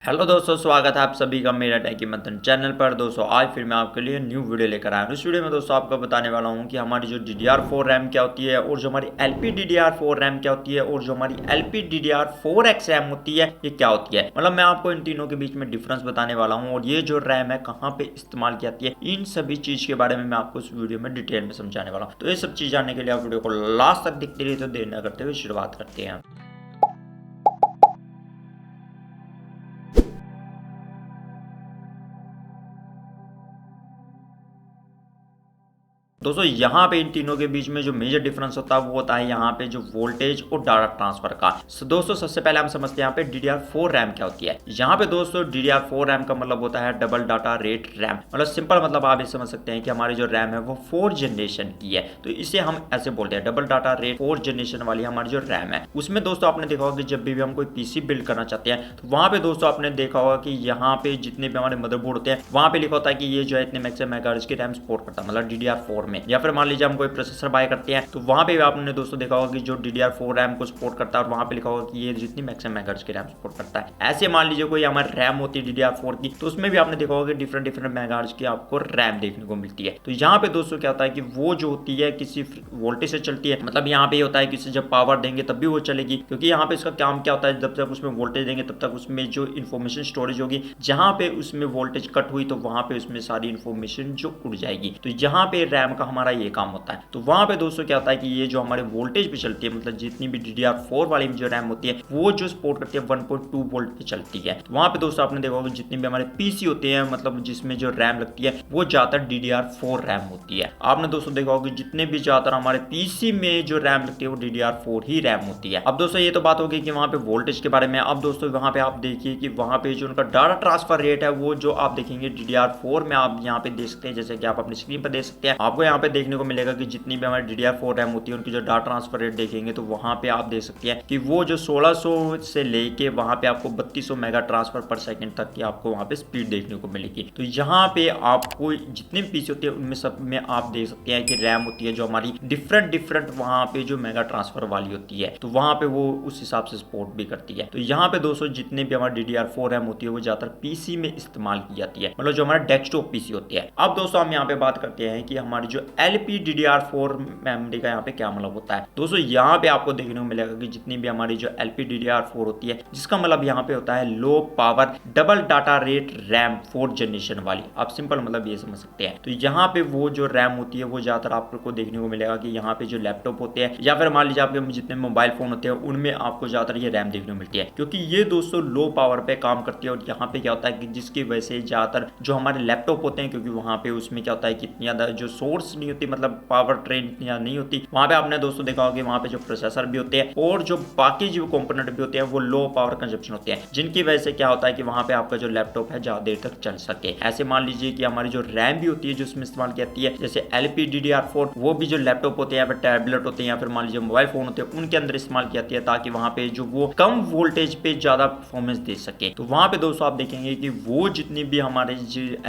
Hello दोस्तों, स्वागत है आप सभी का मेरा टेकी मंथन चैनल पर। दोस्तों आज फिर मैं आपके लिए न्यू वीडियो लेकर आया हूँ। इस वीडियो में दोस्तों आपको बताने वाला हूँ कि हमारी जो DDR4 रैम क्या होती है और जो हमारी LPDDR4 रैम क्या होती है और जो हमारी LPDDR4X रैम होती है ये क्या होती है। मतलब मैं आपको इन तीनों के बीच में डिफरेंस बताने वाला हूँ और ये जो रैम है कहाँ पे इस्तेमाल की जाती है, इन सभी चीज़ के बारे में मैं आपको इस वीडियो में डिटेल में समझाने वाला हूँ। तो ये सब चीज़ जानने के लिए आप वीडियो को लास्ट तक देखते रहिए। तो देर न करते हुए शुरुआत करते हैं। दोस्तों यहाँ पे इन तीनों के बीच में जो मेजर डिफरेंस होता है वो होता है यहाँ पे जो वोल्टेज और डाटा ट्रांसफर का। दोस्तों सबसे पहले हम समझते हैं यहाँ पे DDR4 रैम क्या होती है। यहाँ पे दोस्तों DDR4 रैम का मतलब होता है डबल डाटा रेट रैम। मतलब सिंपल मतलब आप ये समझ सकते हैं कि हमारी जो रैम है वो 4 जनरेशन की है, तो इसे हम ऐसे बोलते हैं डबल डाटा रेट 4 जनरेशन वाली हमारी जो रैम है। उसमें दोस्तों आपने देखा होगा कि जब भी हम कोई पीसी बिल्ड करना चाहते हैं तो वहाँ पे दोस्तों आपने देखा होगा कि यहाँ पे जितने भी हमारे मदरबोर्ड होते हैं वहाँ पे लिखा होता है कि ये जो है इतने मैक्सिमम मेगाहर्ट्ज की रैम सपोर्ट करता है, मतलब DDR4 में। या फिर मान लीजिए हम कोई प्रोसेसर बाय करते हैं तो वहां पे आपने दोस्तों देखा होगा कि जो DDR4 रैम को सपोर्ट करता है और वहां पे लिखा होगा कि ये जितनी मैक्सिमम मेगाहर्ट्ज की रैम सपोर्ट करता है। ऐसे मान लीजिए कोई हमारी रैम होती है DDR4 की, तो उसमें भी आपने देखा होगा कि डिफरेंट डिफरेंट मेगाहर्ट्ज की आपको रैम देखने को मिलती है। तो यहाँ पे दोस्तों क्या होता है कि वो जो होती है किसी वोल्टेज से चलती है, मतलब यहाँ पे ये होता है कि जब पावर देंगे तब भी वो चलेगी, क्योंकि यहाँ पे इसका काम क्या होता है, जब तक उसमें वोल्टेज देंगे तब तक उसमें जो इन्फॉर्मेशन स्टोरेज होगी, जहां पे उसमें वोल्टेज कट हुई तो वहां पे उसमें सारी इन्फॉर्मेशन जो उड़ जाएगी। तो यहाँ पे रैम का हमारा ये काम होता है। तो वहां पे दोस्तों क्या होता है कि ये जो हमारे वोल्टेज पे चलती है, मतलब जितनी भी DDR4 वाली जो रैम होती है वो जो सपोर्ट करती है 1.2 वोल्ट पे चलती है। तो वहां पे दोस्तों आपने देखा होगा जितने भी हमारे पीसी होते हैं, मतलब जिसमें जो रैम लगती है वो ज्यादातर DDR4 रैम होती है। आपने दोस्तों देखा होगा कि जितने भी ज्यादातर हमारे पीसी में जो रैम लगती है वो DDR4 ही रैम होती है। अब दोस्तों ये तो बात होगी कि वहां पे वोल्टेज के बारे में। अब दोस्तों वहां पे आप देखिए कि वहां पे जो उनका डाटा ट्रांसफर रेट है वो जो आप देखेंगे DDR4 में आप यहाँ पे देख सकते हैं, जैसे कि आप अपनी स्क्रीन पर देख सकते हैं। आपको यहाँ पे देखने को मिलेगा कि जितनी भी हमारी DDR4 रैम होती है उनकी जो डाटा ट्रांसफर रेट देखेंगे तो वहां पे आप देख सकते हैं कि वो जो 1600 से लेके वहां पे आपको 3200 मेगा ट्रांसफर पर सेकंड तक की आपको वहां पे स्पीड देखने को मिलेगी। तो यहाँ पे आपको जितने भी पीसी होते हैं उनमें सब में आप देख सकते हैं कि रैम होती है जो हमारी डिफरेंट डिफरेंट वहां पे जो मेगा ट्रांसफर वाली होती है, तो वहां पे वो उस हिसाब से सपोर्ट भी करती है। तो यहाँ पे दोस्तों जितने भी हमारी DDR4 रैम होती है वो ज्यादातर पीसी में इस्तेमाल की जाती है, मतलब जो हमारा डेस्कटॉप पीसी होती है। अब दोस्तों हम यहाँ पे बात करते हैं कि हमारी जो LPDDR4 मेमोरी का यहाँ पे क्या मतलब होता है। दोस्तों यहाँ पे आपको देखने को मिलेगा कि जितनी भी हमारी जो LPDDR4 होती है, जिसका मतलब यहाँ पे होता है low power double data rate RAM 4 generation वाली। आप सिंपल मतलब ये समझ सकते हैं। तो यहाँ पे वो जो रैम होती है वो ज्यादातर आपको देखने को मिलेगा कि यहाँ पे जो लैपटॉप होते हैं या फिर मान लीजिए आपके जितने मोबाइल फोन होते हैं उनमें आपको ज्यादातर ये रैम देखने को मिलती है, क्योंकि ये दोस्तों लो पावर पे काम करती है। और यहाँ पे क्या होता है कि जिसकी वजह से ज्यादातर जो हमारे लैपटॉप होते हैं, क्योंकि वहाँ पे उसमें क्या होता है कि इतनी ज्यादा जो सोर्स नहीं होती, मतलब पावर ट्रेन इतनी ज्यादा नहीं होती। वहाँ पे आपने दोस्तों देखा होगा कि वहाँ पे जो प्रोसेसर भी होते हैं और जो बाकी जो कंपोनेंट भी होते हैं वो लो पावर कंजप्शन होते हैं, जिनकी वजह से क्या होता है कि वहाँ पे आपका जो लैपटॉप है ज्यादा देर तक चल सके। ऐसे मान लीजिए कि हमारी जो रैम भी होती है जो उसमें इस्तेमाल की जाती है, जैसे LPDDR4, वो भी जो लैपटॉप होते हैं या फिर टैबलेट होते हैं या फिर मान लीजिए मोबाइल फोन होते हैं उनके अंदर इस्तेमाल की जाती है, ताकि वहाँ पे जो वो कम वोल्टेज पे ज्यादा परफॉर्मेंस दे सके। तो वहाँ पे दोस्तों आप देखेंगे कि वो जितनी भी हमारे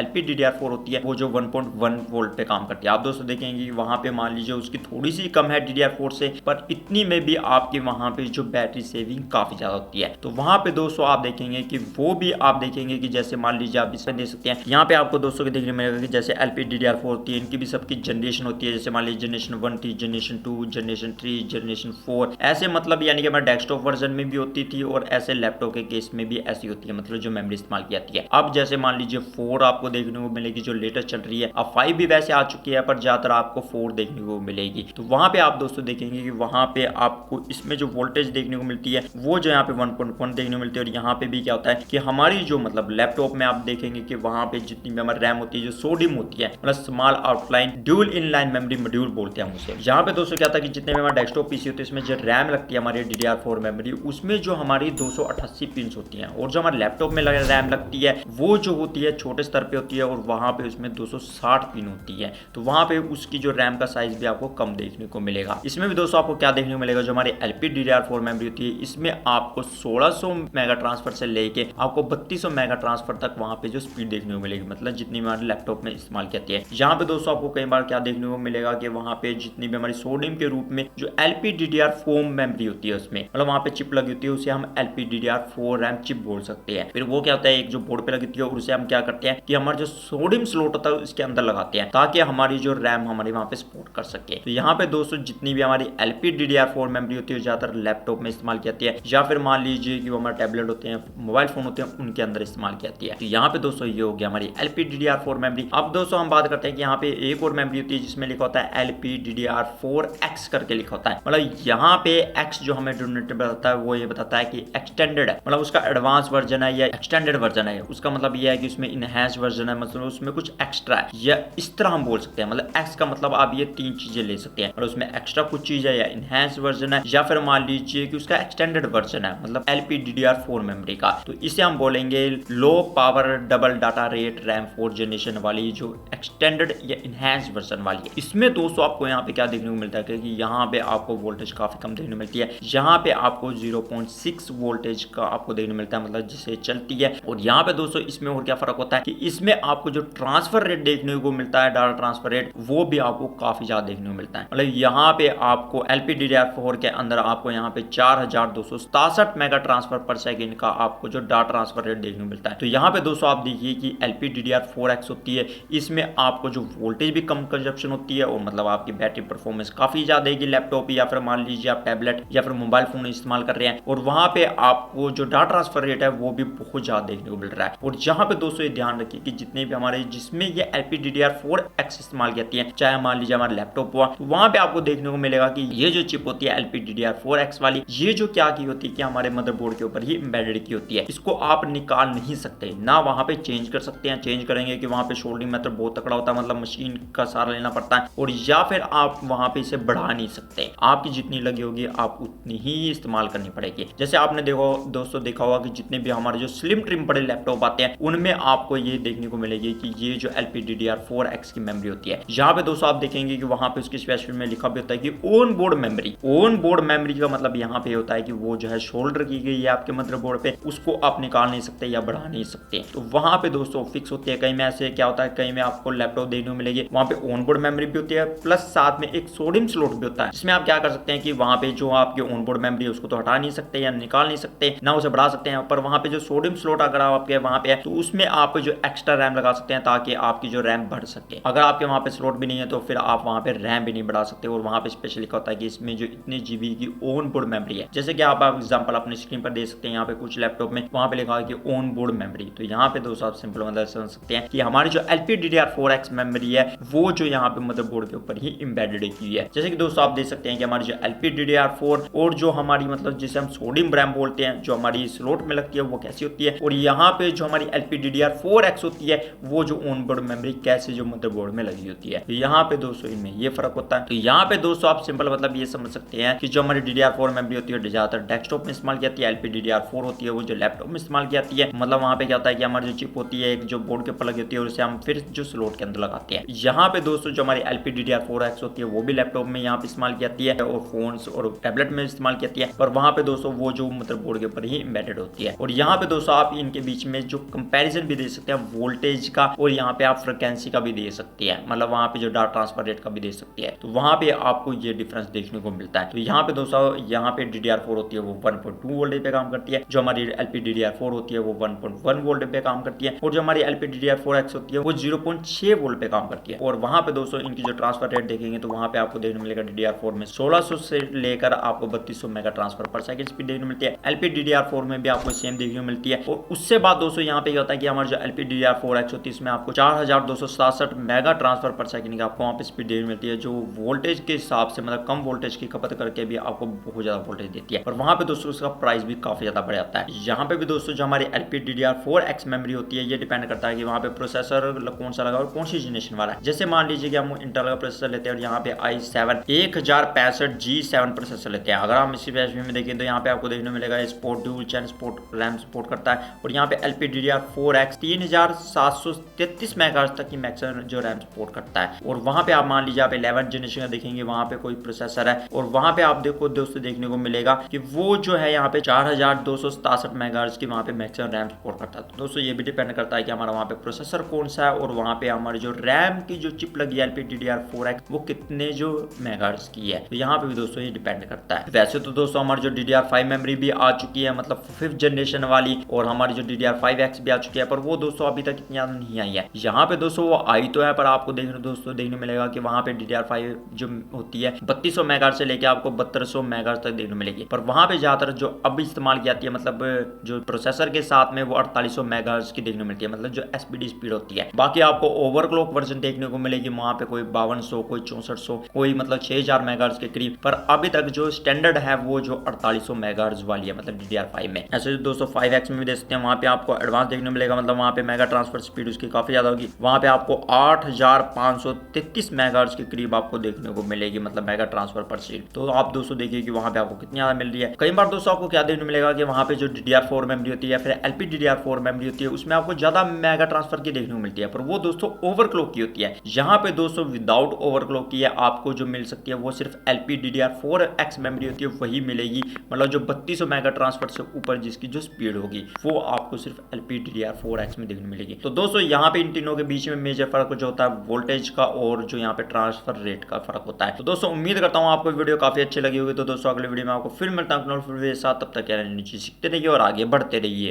LPDDR4 होती है वो जो 1.1 वोल्ट पे काम करती है। आप दोस्तों देखेंगे कि वहाँ पे मान लीजिए उसकी थोड़ी सी कम है DDR4 से, पर इतनी में भी आपके वहाँ पे जो बैटरी सेविंग काफी ज्यादा होती है। तो वहाँ पे दोस्तों आप देखेंगे कि वो भी आप देखेंगे कि जैसे मान लीजिए आप इसमें देख सकते हैं, यहाँ पे आपको दोस्तों के देखने मिलेगा कि जैसे LPDDR4 होती है, इनकी भी सबकी जनरेशन होती है। जैसे मान लीजिए जनरेशन 1 थी, जनरेशन 2, जनरेशन 3, जनरेशन 4, ऐसे मतलब यानी कि हमारे डेस्कटॉप वर्जन में भी होती थी और ऐसे लैपटॉप के केस में भी ऐसी होती है, मतलब जो मेमोरी इस्तेमाल की जाती है। अब जैसे मान लीजिए 4 आपको देखने को मिलेगी जो लेटेस्ट चल रही है। अब 5 भी वैसे आ चुकी है, पर ज्यादातर आपको 4 देखने को मिलेगी। तो वहां पे आप दोस्तों देखेंगे कि वहां पे आपको इसमें जो वोल्टेज देखने को मिलती है वो जो यहाँ पे 1.1 देखने को मिलती है। और यहाँ पे भी क्या होता है कि हमारी जो मतलब लैपटॉप में आप देखेंगे कि वहां पे जितनी भी हमारी रैम होती है जो सोडियम होती है, मतलब small outline dual inline memory module बोलते हैं उसे। यहाँ पे दोस्तों क्या होता है कि जितने भी हमारे डेस्कटॉप पीसी होते हैं इसमें जो रैम लगती है हमारी DDR4 मेमोरी, उसमें जो हमारी 288 पिन होती है, और जो हमारे लैपटॉप में रैम लगती है वो जो होती है छोटे स्तर पे होती है और वहां पे उसमें 260 पिन होती है। तो वहां यहाँ पे उसकी जो रैम का साइज भी आपको कम देखने को मिलेगा। इसमें भी दोस्तों आपको क्या देखने को मिलेगा, जो हमारी LPDDR4 मेमोरी होती है इसमें आपको 1600 मेगा ट्रांसफर से लेके आपको 3200 मेगा ट्रांसफर तक वहां पे जो स्पीड देखने को मिलेगी, मतलब जितनी हमारे लैपटॉप में इस्तेमाल करती है। यहाँ पे दोस्तों आपको कई बार क्या देखने को मिलेगा कि वहां पे जितनी भी हमारी सोडियम के रूप में जो LPDDR4 मेमोरी होती है उसमें मतलब वहां पे चिप लगी होती है, उसे हम LPDDR4 रैम चिप बोल सकते हैं। फिर वो क्या होता है, एक जो बोर्ड पे लगी होती है और उसे हम क्या करते हैं कि हमारा जो सोडियम स्लॉट होता है उसके अंदर लगाते हैं ताकि हमारी जो रैम हमारी वहां पे सपोर्ट कर सके। तो यहाँ पे दोस्तों जितनी भी हमारी LPDDR4 मेमोरी होती है ज्यादातर लैपटॉप में इस्तेमाल की जाती है, या फिर मान लीजिए कि वो हमारे टैबलेट होते हैं, मोबाइल फोन होते हैं, उनके अंदर इस्तेमाल की जाती है। तो यहाँ पे दोस्तों ये हो गया हमारी LPDDR4 मेमोरी। अब दोस्तों हम बात करते हैं कि यहाँ पे एक और मेमोरी होती है जिसमें लिखा होता है LPDDR4X करके लिखा होता है। मतलब यहाँ पे X जो हमें डिनोमिनेटर बताता है वो ये बताता है कि एक्सटेंडेड है, मतलब उसका एडवांस वर्जन है या एक्सटेंडेड वर्जन है। उसका मतलब ये है कि उसमें इनहैंस वर्जन है, मतलब उसमें कुछ एक्स्ट्रा है, या इस तरह हम बोल सकते हैं। मतलब X का मतलब आप ये तीन चीजें ले सकते हैं, मतलब उसमें एक्स्ट्रा कुछ चीज है या इनहैंस वर्जन है, या फिर मान लीजिए कि उसका एक्सटेंडेड वर्जन है मतलब LPDDR4 मेमोरी का। तो इसे हम बोलेंगे low power double data rate RAM 4 generation वाली जो एक्सटेंडेड या इनहैंस वर्जन वाली है। इसमें दोस्तों आपको यहाँ पे क्या देखने को मिलता है कि यहाँ पे आपको वोल्टेज काफी कम देखने को मिलती है। यहाँ पे आपको 0.6 वोल्टेज का आपको देखने को मिलता है, मतलब जिसे चलती है। और यहाँ पे दोस्तों इसमें और क्या फर्क होता है कि इसमें आपको जो ट्रांसफर रेट देखने को मिलता है, डाटा ट्रांसफर रेट, वो भी आपको काफी ज्यादा देखने को मिलता है। मतलब यहाँ पे आपको LPDDR4 के अंदर आपको यहाँ पे 4267 मेगा ट्रांसफर पर सेकंड का आपको जो डाटा ट्रांसफर रेट देखने को मिलता है। तो यहाँ पे दोस्तों आप देखिए कि LPDDR4X होती है, इसमें आपको जो वोल्टेज भी कम कंजप्शन होती है और मतलब आपकी बैटरी परफॉर्मेंस काफी ज्यादा देगी लैपटॉप या फिर मान लीजिए आप टैबलेट या फिर मोबाइल फोन इस्तेमाल कर रहे हैं, और वहां पे आपको जो डाटा ट्रांसफर रेट है वो भी बहुत ज्यादा देखने को मिल रहा है। और यहाँ पे दोस्तों ये ध्यान रखिए कि जितने भी हमारे जिसमें ये LPDDR4X इस्तेमाल करती है, चाहे मान लीजिए हमारा लैपटॉप हुआ, तो वहां पे आपको देखने को मिलेगा कि ये जो चिप होती है LPDDR4X वाली, ये जो क्या की होती है कि हमारे मदरबोर्ड के ऊपर ही एम्बेडेड की होती है। इसको आप निकाल नहीं सकते, ना वहां पे चेंज कर सकते हैं। चेंज करेंगे कि वहां पे सोल्डरिंग मेथड बहुत तकड़ा होता है, मतलब मशीन का सहारा लेना पड़ता है, और या फिर आप वहां पे इसे बढ़ा नहीं सकते। आपकी जितनी लगी होगी आप उतनी ही इस्तेमाल करनी पड़ेगी। जैसे आपने देखो दोस्तों देखा होगा कि जितने भी हमारे जो स्लिम ट्रिम बड़े लैपटॉप आते हैं उनमें आपको ये देखने को मिलेगी कि ये जो LPDDR4X की मेमोरी होती है। यहाँ पे दोस्तों आप देखेंगे कि वहां पे उसके स्पेसिफिकेशन में लिखा भी होता है कि on board memory. On board memory का मतलब यहाँ पे होता है कि वो जो है शोल्डर की गई है आपके मदरबोर्ड पे, उसको आप निकाल नहीं सकते या बढ़ा नहीं सकते। तो वहां पे दोस्तों फिक्स होती है। कहीं में ऐसे क्या होता है, कहीं में आपको लैपटॉप देखने को मिलेगी वहां पे ऑन बोर्ड मेमोरी भी होती है, प्लस साथ में एक सोडियम स्लॉट भी होता है, जिसमें आप क्या कर सकते हैं कि वहां पे जो आपके ऑन बोर्ड मेमोरी है उसको तो हटा नहीं सकते या निकाल नहीं सकते, ना उसे बढ़ा सकते हैं, पर वहां पे जो सोडियम स्लॉट अगर आपके वहां पे है तो उसमें आप जो एक्स्ट्रा रैम लगा सकते हैं ताकि आपकी जो रैम बढ़ सके। अगर आपके वहां पे स्लॉट भी नहीं है तो फिर आप वहां पे रैम भी नहीं बढ़ा सकते। और वहां पे स्पेशली लिखा होता है कि इसमें जो इतने जीबी की ऑन बोर्ड मेमोरी है, जैसे कि आप एग्जांपल अपनी स्क्रीन पर दे सकते हैं। यहाँ पे कुछ लैपटॉप में वहां पे लिखा है कि ऑन बोर्ड मेमोरी, तो यहाँ पे दोस्तों आप सिंपल मतलब समझ सकते हैं कि हमारी जो LPDDR4X मेमोरी है वो जो यहाँ पे मदरबोर्ड के ऊपर ही एम्बेडेड की है। जैसे कि दोस्तों आप देख सकते हैं कि हमारी जो LPDDR4 और जो हमारी मतलब जिसे हम सोडियम रैम बोलते हैं जो हमारी स्लॉट में लगती है वो कैसी होती है, और यहाँ पे जो हमारी LPDDR4X होती है वो जो ऑन बोर्ड मेमोरी कैसे जो मदरबोर्ड में लगी होती है। तो यहाँ पे दोस्तों इनमें ये फर्क होता है। तो यहाँ पे दोस्तों आप सिंपल मतलब ये समझ सकते हैं कि जो हमारी DDR4 मेमोरी होती है ज्यादातर डेस्कटॉप में इस्तेमाल की जाती है। LPDDR4 होती है वो जो लैपटॉप में इस्तेमाल की जाती है। मतलब वहां पे क्या होता है कि हमारी जो चिप होती है एक जो बोर्ड के ऊपर लगी होती है और उसे हम फिर जो स्लॉट के अंदर लगाते हैं। यहाँ पे दोस्तों जो हमारी LPDDR4X होती है वो भी लैपटॉप में यहाँ पे इस्तेमाल की जाती है और फोन्स और टैबलेट में इस्तेमाल की जाती है, पर वहां पे दोस्तों वो जो मदरबोर्ड के ऊपर ही एम्बेडेड होती है। और यहाँ पे दोस्तों आप इनके बीच में जो कंपैरिजन भी दे सकते हैं वोल्टेज का, और यहाँ पे आप फ्रिक्वेंसी का भी दे सकते हैं, मतलब वहां पे जो डाटा ट्रांसफर रेट का भी दे सकते हैं। तो वहां पे आपको ये डिफरेंस देखने को मिलता है। तो यहाँ पे दोस्तों यहाँ पे DDR4 होती है वो 1.2 वोल्टेज पे काम करती है, जो हमारी LPDDR4 होती है वो 1.1 वोल्ट पे काम करती है, और जो हमारी LPDDR4X होती है वो 0.6 वोल्ट पे काम करती है। और वहां पे दोस्तों इनकी जो ट्रांसफर रेट देखेंगे तो वहां पे आपको देखने मिलेगा DDR4 में 1600 से लेकर आपको 3200 मेगा ट्रांसफर पर सेकंड स्पीड देखने मिलती है। LPDDR4 में भी आपको सेम देखने को मिलती है। और उससे बाद दोस्तों यहाँ पे क्या होता है कि हमारी जो LPDDR4X होती है इसमें आपको 4267 मेगा ट्रांसफर पर सेकंड की आपको वहां पे स्पीड देखने मिलती है, जो वोल्टेज के हिसाब से मतलब कम वोल्टेज की खपत करके भी आपको बहुत ज्यादा वोल्टेज देती है। और वहां पे दोस्तों उसका प्राइस भी काफी ज्यादा बढ़ जाता है। यहाँ पे भी दोस्तों जो हमारी LPDDR4X मेमोरी होती है ये डिपेंड करता है कि वहां पे प्रोसेसर कौन सा लगा और कौन सी जनरेशन वाला है। जैसे मान लीजिए कि हम इंटेल का प्रोसेसर लेते हैं और यहाँ पे i7 1065G7 प्रोसेसर लेते हैं। अगर हम इसी स्पेसिफिकेशन में देखें तो यहाँ पे आपको देखने को मिलेगा sport dual channel sport RAM support करता है, और यहाँ पे LPDDR4X 3733 मेगाहर्ट्ज तक की मैक्सिमम जो रैम सपोर्ट करता करता है। और वहां पे आप मान लीजिए आप 11 जनरेशन का देखेंगे, वहां पे कोई प्रोसेसर है और वहां पे आप देखो दोस्तों देखने को मिलेगा कि वो जो है यहाँ पे 4267 मेगाहर्ट्ज की वहां पे मैक्सिमम रैम सपोर्ट करता है। तो दोस्तों ये भी डिपेंड करता है कि हमारा वहां पे प्रोसेसर कौन सा है और वहां पे हमारी जो रैम की जो चिप लगी है LPDDR4X वो कितने जो मेगाहर्ट्ज की है। तो यहाँ पे भी दोस्तों ये डिपेंड करता है। वैसे तो दोस्तों हमारी जो DDR5 मेमोरी भी आ चुकी है, मतलब 5th जनरेशन वाली, और हमारी जो DDR5X भी आ चुकी है, पर वो दोस्तों अभी तक इतनी ज्यादा नहीं आई है। यहाँ पे दोस्तों वो आई तो है, पर आपको देखने मिलेगा कि वहां पे DDR5 जो होती है 3200 मेगाहर्ट्ज से लेके आपको 3200 मेगाहर्ट्ज तक देखने मिलेगी। पर वहां पे ज्यादातर जो अब इस्तेमाल की जाती है, मतलब जो प्रोसेसर के साथ में, वो 4800 मेगाहर्ट्ज की देखने मिलती है, मतलब जो SPD स्पीड होती है। बाकी आपको ओवरक्लॉक वर्जन देखने को मिलेगी वहां पे कोई 5200, कोई 6400, कोई मतलब 6000 मेगाहर्ट्ज के करीब। पर अभी तक जो स्टैंडर्ड है वो जो 4800 मेगाहर्ट्ज वाली है, मतलब DDR5 में। ऐसे दोस्तों 5X में भी देख सकते हैं, वहां पे आपको एडवांस देखने मिलेगा, मतलब वहां पे मेगा ट्रांसफर स्पीड उसकी काफी ज्यादा होगी। वहां पे आपको 8533 मेगाहर्ट्ज के करीब आपको देखने को मिलेगी, मतलब मेगा ट्रांसफर पर सेकेंड। तो आप दोस्तों देखिए कि वहां पे आपको कितनी ज्यादा मिल रही है। कई बार दोस्तों आपको क्या देखने मिलेगा कि वहां पे जो DDR4 मेमोरी होती है, फिर LPDDR4 मेमोरी होती है, उसमें आपको ज्यादा मेगा ट्रांसफर की देखने को मिलती है, पर वो दोस्तों ओवरक्लॉक की होती है। यहाँ पे दोस्तों विदाउट ओवरक्लॉक की है, आपको जो मिल सकती है वो सिर्फ LPDDR4X मेमोरी होती है वही मिलेगी, मतलब जो 3200 मेगा ट्रांसफर से ऊपर जिसकी जो स्पीड होगी वो आपको सिर्फ LPDDR4X में देखने मिलेगी। तो दोस्तों यहाँ पे इन तीनों के बीच में मेजर फर्क जो होता है वोल्टेज का और जो यहाँ पे ट्रांसफर रेट का फर्क होता है। तो दोस्तों उम्मीद करता हूँ आपको वीडियो काफी अच्छी लगी होगी। तो दोस्तों अगले वीडियो में आपको फिर मिलता हूँ साथ, तब तक नीचे सीखते रहिए और आगे बढ़ते रहिए।